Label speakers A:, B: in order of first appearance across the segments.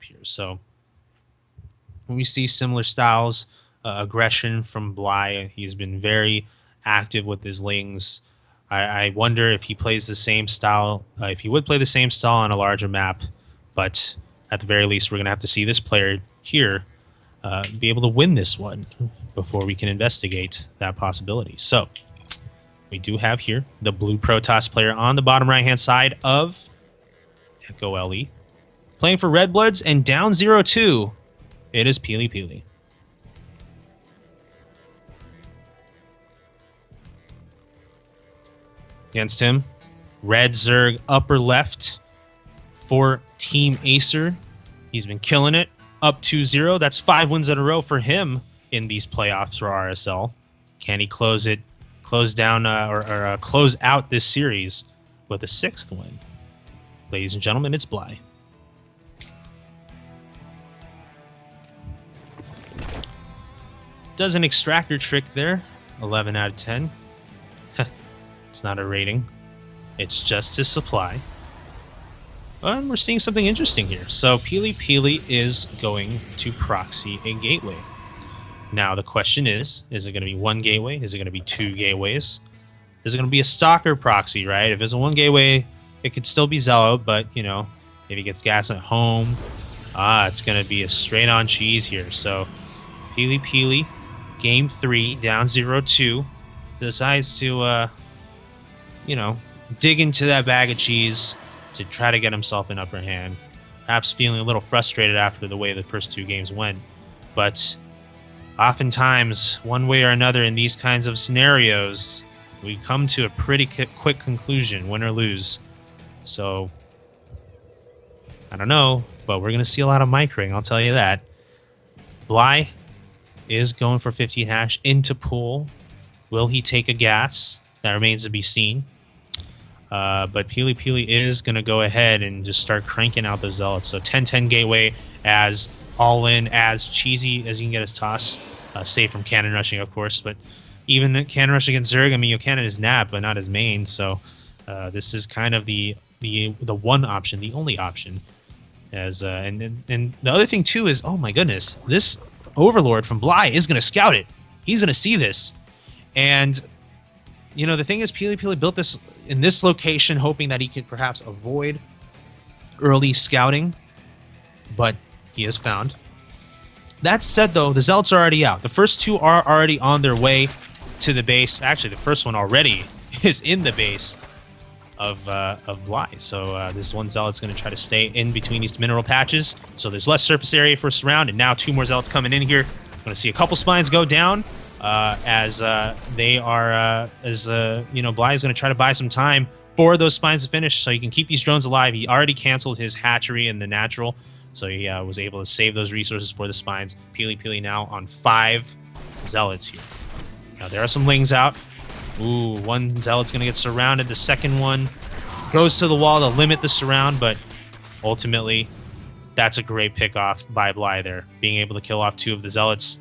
A: here. So when we see similar styles, aggression from Bly, he's been very active with his lings. I wonder if he plays the same style, if he would play the same style on a larger map, but at the very least, we're going to have to see this player here be able to win this one before we can investigate that possibility. So we do have here the blue Protoss player on the bottom right-hand side of Echo LE. Playing for Red Bloods and down 0-2, it is PiLiPiLi. Against him, Red Zerg upper left for Team Acer. He's been killing it. Up 2-0. That's 5 wins in a row for him in these playoffs for RSL. Can he close down or close out this series with a 6th win? Ladies and gentlemen, it's Bly. Does an extractor trick there. 11 out of 10. It's not a rating. It's just his supply. And we're seeing something interesting here. So PiLiPiLi is going to proxy a gateway. Now the question is it going to be 1 gateway? Is it going to be 2 gateways? Is it going to be a stalker proxy, right? If it's a 1 gateway, it could still be Zeal, but, you know, if he gets gas at home, it's going to be a straight-on cheese here. So PiLiPiLi, game 3, down 0-2, decides to, dig into that bag of cheese to try to get himself an upper hand. Perhaps feeling a little frustrated after the way the first 2 games went. But oftentimes, one way or another in these kinds of scenarios, we come to a pretty quick conclusion, win or lose. So, I don't know, but we're going to see a lot of micring, I'll tell you that. Bly is going for 15 hash into pool. Will he take a gas? That remains to be seen. But PiLiPiLi is going to go ahead and just start cranking out those zealots. So 10-10 gateway as all-in, as cheesy as you can get his toss. Safe from cannon rushing, of course. But even the cannon rush against Zerg, I mean, your cannon is nap, but not his main. So this is kind of the one option, the only option. As and the other thing, too, is, oh my goodness, this Overlord from Bly is going to scout it. He's going to see this. And, you know, the thing is, PiLiPiLi built this in this location, hoping that he could perhaps avoid early scouting, but he has found. That said, though, the Zealots are already out. The first 2 are already on their way to the base. Actually, the first one already is in the base of Bly. So this one Zealot's going to try to stay in between these mineral patches. So there's less surface area for surround, and now 2 more Zealots coming in here. Going to see a couple spines go down. As Bly is going to try to buy some time for those spines to finish so he can keep these drones alive. He already canceled his hatchery in the natural, so he was able to save those resources for the spines. PiLiPiLi now on 5 zealots here. Now there are some lings out. Ooh, 1 zealot's going to get surrounded. The second one goes to the wall to limit the surround, but ultimately that's a great pick off by Bly there, being able to kill off 2 of the zealots.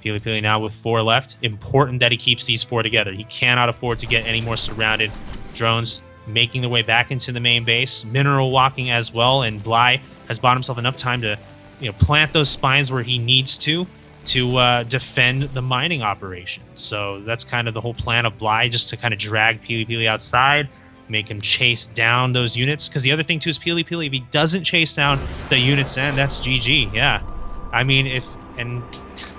A: PiLiPiLi now with 4 left. Important that he keeps these 4 together. He cannot afford to get any more surrounded. Drones making their way back into the main base. Mineral walking as well, and Bly has bought himself enough time to plant those spines where he needs to defend the mining operation. So that's kind of the whole plan of Bly, just to kind of drag PiLiPiLi outside, make him chase down those units. Because the other thing, too, is PiLiPiLi, if he doesn't chase down the units, then that's GG. Yeah. I mean,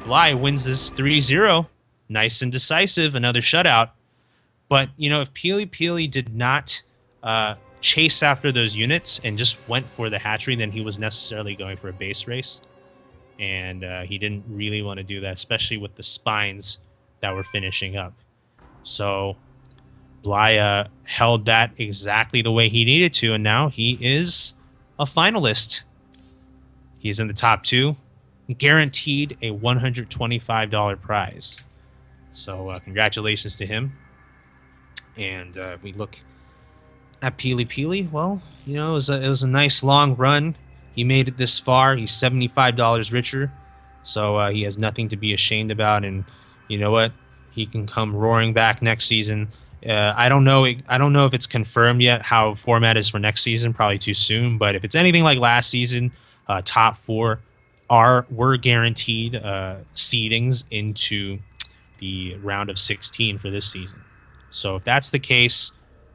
A: Bly wins this 3-0, nice and decisive, another shutout. But, if PiLiPiLi did not chase after those units and just went for the hatchery, then he was necessarily going for a base race. And he didn't really want to do that, especially with the spines that were finishing up. So Bly held that exactly the way he needed to, and now he is a finalist. He's in the top 2. Guaranteed a $125 prize. So congratulations to him. And if we look at PiLiPiLi, well, it was a nice long run. He made it this far. He's $75 richer. So he has nothing to be ashamed about. And you know what? He can come roaring back next season. I don't know if it's confirmed yet how format is for next season. Probably too soon. But if it's anything like last season, top four were guaranteed seedings into the round of 16 for this season. So if that's the case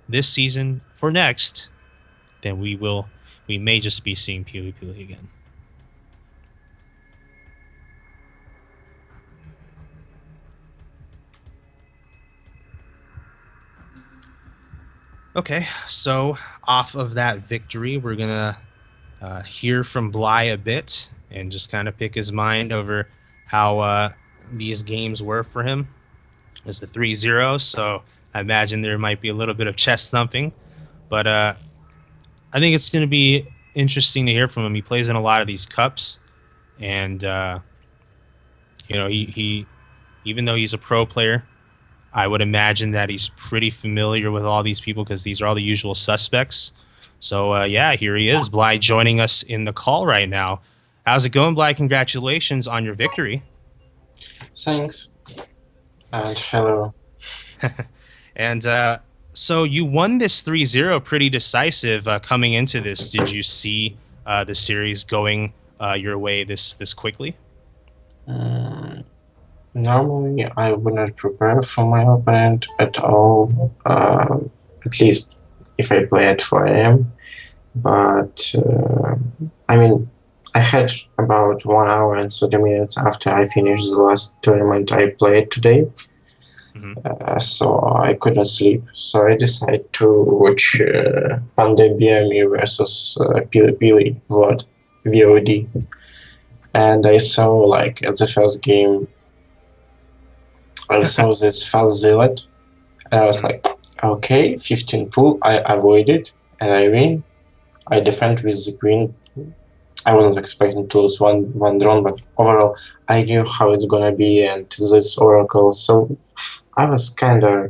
A: this season for next, then we may just be seeing PiLiPiLi again. Okay, so off of that victory, we're gonna hear from Bly a bit and just kind of pick his mind over how these games were for him. It's the 3-0, so I imagine there might be a little bit of chest thumping, but I think it's going to be interesting to hear from him. He plays in a lot of these cups, and he even though he's a pro player, I would imagine that he's pretty familiar with all these people because these are all the usual suspects. So, yeah, here he is, Bly, joining us in the call right now. How's it going, Bly? Congratulations on your victory.
B: Thanks. And hello.
A: And so you won this 3-0 pretty decisive coming into this. Did you see the series going your way this quickly?
B: Normally, I would not prepare for my opponent at all, at least if I play at 4 a.m. But, I mean, I had about 1 hour and 30 minutes after I finished the last tournament I played today. So I couldn't sleep. So I decided to watch Pandemia versus PiLiPiLi VOD. And I saw, like, at the first game, I saw this fast Zeal, and I was like, okay, 15 pull, I avoided, and I win. I defend with the queen. I wasn't expecting to lose one drone, but overall, I knew how it's gonna be, and this oracle, so I was kinda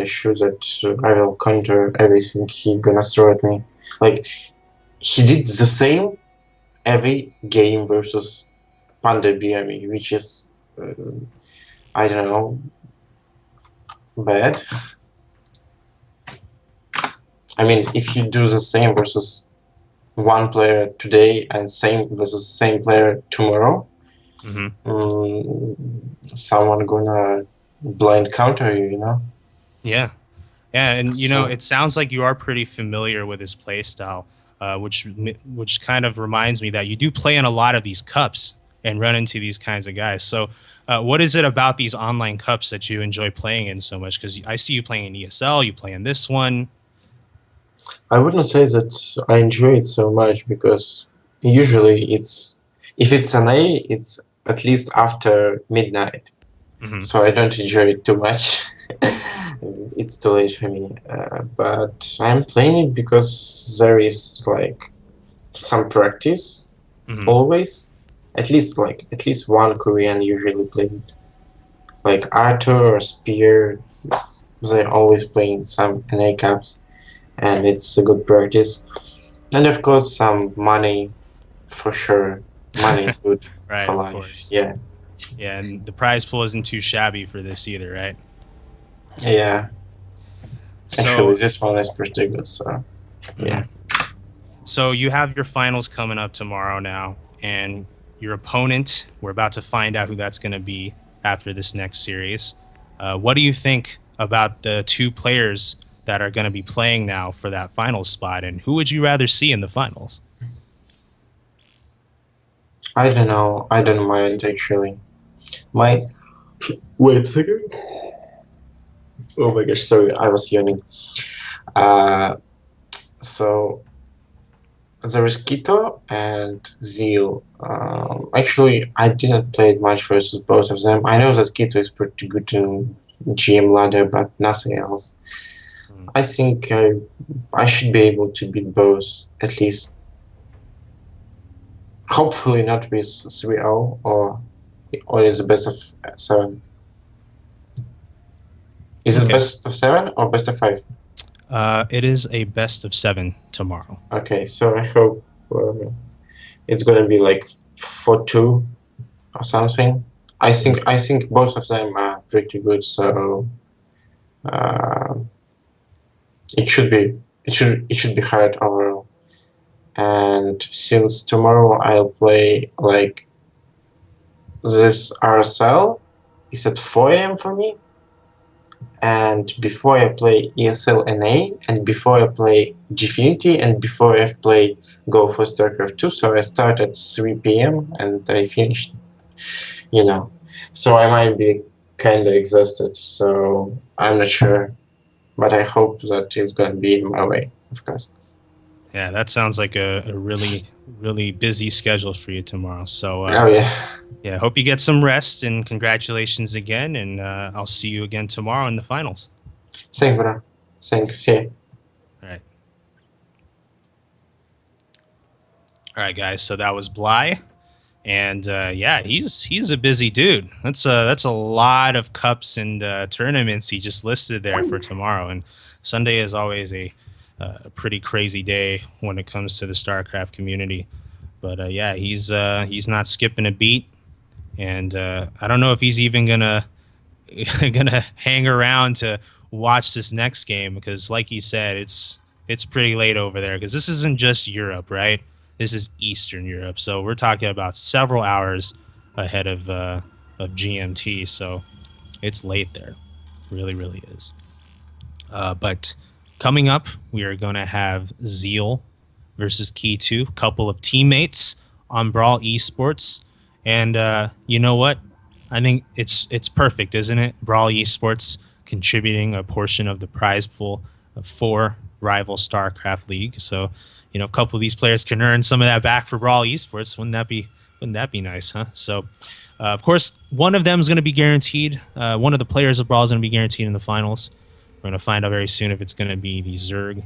B: sure that I will counter everything he gonna throw at me. Like, he did the same every game versus Panda BME, which is, I don't know, bad. I mean, if you do the same versus one player today and same versus same player tomorrow, someone gonna blind counter you, you know?
A: Yeah. Yeah, and you know, it sounds like you are pretty familiar with his play style, which kind of reminds me that you do play in a lot of these cups and run into these kinds of guys. So what is it about these online cups that you enjoy playing in so much? Because I see you playing in ESL, you play in this one.
B: I wouldn't say that I enjoy it so much because usually if it's an A, it's at least after midnight. So I don't enjoy it too much. It's too late for me. But I'm playing it because there is like some practice always. At least one Korean usually played it. Like Arthur or Spear, they're always playing some NA cups, and it's a good practice. And of course, some money, for sure. Money is good
A: right,
B: for life.
A: Of course.
B: Yeah.
A: Yeah, and the prize pool isn't too shabby for this either, right?
B: Yeah. Actually, this one is pretty good, so yeah.
A: So you have your finals coming up tomorrow now, and your opponent, we're about to find out who that's going to be after this next series. What do you think about the two players that are going to be playing now for that finals spot, and who would you rather see in the finals?
B: I don't know. I don't mind, actually. Wait a second. Oh my gosh, sorry, I was yawning. So there is KiToO and Zeal. Actually, I didn't play it much versus both of them. I know that KiToO is pretty good in GM ladder, but nothing else. I think I should be able to beat both, at least. Hopefully not with 3-0 or it's the best of 7. Is it best of 7 or best of 5?
A: It is a best of 7 tomorrow.
B: Okay, so I hope it's gonna be like 4-2 or something. I think both of them are pretty good, so it should be hard overall. And since tomorrow I'll play like this RSL is at 4 a.m. for me. And before I play ESL NA, and before I play Gfinity, and before I play Go for StarCraft 2, so I start at 3 p.m. and I finish, you know. So I might be kind of exhausted, so I'm not sure, but I hope that it's going to be in my way, of course.
A: Yeah, that sounds like a really, really busy schedule for you tomorrow. So,
B: Oh, yeah.
A: yeah, hope you get some rest and congratulations again. And I'll see you again tomorrow in the finals.
B: Thanks, bro. Thanks. See ya.
A: All right. All right, guys. So that was Bly. And yeah, he's a busy dude. That's a lot of cups and tournaments he just listed there for tomorrow. And Sunday is always a pretty crazy day when it comes to the StarCraft community. But yeah, he's not skipping a beat, and I don't know if he's even gonna hang around to watch this next game because, like he said, it's pretty late over there because this isn't just Europe, right? This is Eastern Europe, so we're talking about several hours ahead of GMT. So it's late there, really, really is. But coming up, we are going to have Zeal versus KiToO, couple of teammates on Brawl Esports, and you know what? I think it's perfect, isn't it? Brawl Esports contributing a portion of the prize pool for rival StarCraft League. So, you know, a couple of these players can earn some of that back for Brawl Esports. Wouldn't that be nice, huh? So, of course, one of them is going to be guaranteed. One of the players of Brawl is going to be guaranteed in the finals. We're going to find out very soon if it's going to be the Zerg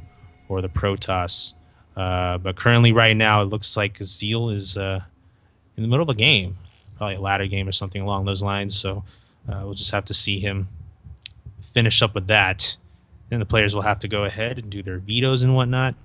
A: or the Protoss. But currently, right now, it looks like Zeal is in the middle of a game, probably a ladder game or something along those lines. So we'll just have to see him finish up with that. Then the players will have to go ahead and do their vetoes and whatnot.